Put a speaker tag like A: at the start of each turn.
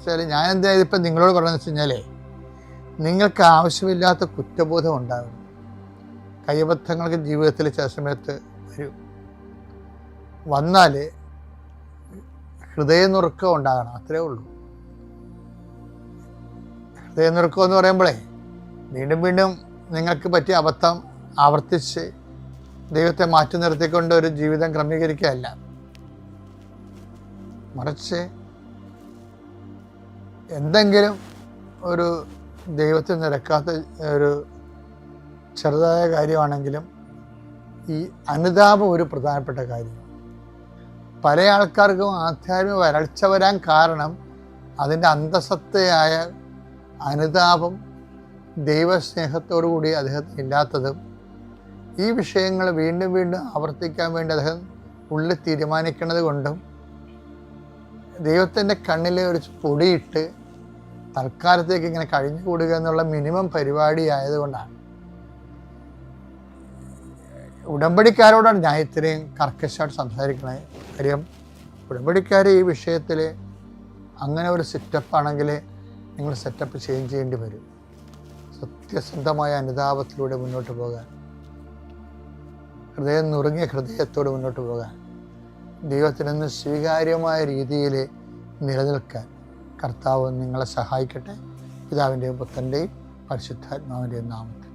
A: വെച്ചാൽ ഞാൻ എന്താ ഇതിപ്പം നിങ്ങളോട് പറയുന്നത് വെച്ച് കഴിഞ്ഞാൽ നിങ്ങൾക്ക് ആവശ്യമില്ലാത്ത കുറ്റബോധം ഉണ്ടാകും. കൈബദ്ധങ്ങൾക്ക് ജീവിതത്തിൽ ചില സമയത്ത് വരും. വന്നാൽ ഹൃദയനുറുക്കം ഉണ്ടാകണം, അത്രേ ഉള്ളൂ. ഹൃദയനുറുക്കം എന്ന് പറയുമ്പോഴേ വീണ്ടും വീണ്ടും നിങ്ങൾക്ക് പറ്റിയ അബദ്ധം ആവർത്തിച്ച് ദൈവത്തെ മാറ്റി നിർത്തിക്കൊണ്ട് ഒരു ജീവിതം ക്രമീകരിക്കുകയല്ല, മറിച്ച് എന്തെങ്കിലും ഒരു ദൈവത്തിൽ നിരക്കാത്ത ഒരു ചെറുതായ കാര്യമാണെങ്കിലും ഈ അനുതാപം ഒരു പ്രധാനപ്പെട്ട കാര്യം. പല ആൾക്കാർക്കും ആധ്യാത്മിക വരൾച്ച വരാൻ കാരണം അതിൻ്റെ അന്തസത്തയായ അനുതാപം ദൈവസ്നേഹത്തോടു കൂടി അദ്ദേഹത്തിന് ഇല്ലാത്തതും ഈ വിഷയങ്ങൾ വീണ്ടും വീണ്ടും ആവർത്തിക്കാൻ വേണ്ടി അദ്ദേഹം ഉള്ളിൽ തീരുമാനിക്കുന്നത് കൊണ്ടും ദൈവത്തിൻ്റെ കണ്ണിലെ ഒരു പൊടിയിട്ട് തൽക്കാലത്തേക്ക് ഇങ്ങനെ കഴിഞ്ഞുകൂടുക എന്നുള്ള മിനിമം പരിപാടി ആയതുകൊണ്ടാണ്. ഉടമ്പടിക്കാരോടാണ് ഞാൻ ഇത്രയും കർക്കശമായിട്ട് സംസാരിക്കുന്നത്. കാര്യം ഉടമ്പടിക്കാർ ഈ വിഷയത്തിൽ അങ്ങനെ ഒരു സെറ്റപ്പ് ആണെങ്കിൽ നിങ്ങൾ സെറ്റപ്പ് ചേഞ്ച് ചെയ്യേണ്ടി വരും. സത്യസന്ധമായ അനുതാപത്തിലൂടെ മുന്നോട്ട് പോകാൻ, ഹൃദയം നുറുങ്ങിയ ഹൃദയത്തോട് മുന്നോട്ട് പോകാൻ, ദൈവത്തിൽ നിന്ന് സ്വീകാര്യമായ രീതിയിൽ നിലനിൽക്കാൻ കർത്താവ് നിങ്ങളെ സഹായിക്കട്ടെ. പിതാവിൻ്റെയും പുത്രൻ്റെയും പരിശുദ്ധാത്മാവിൻ്റെയും നാമത്തിൽ.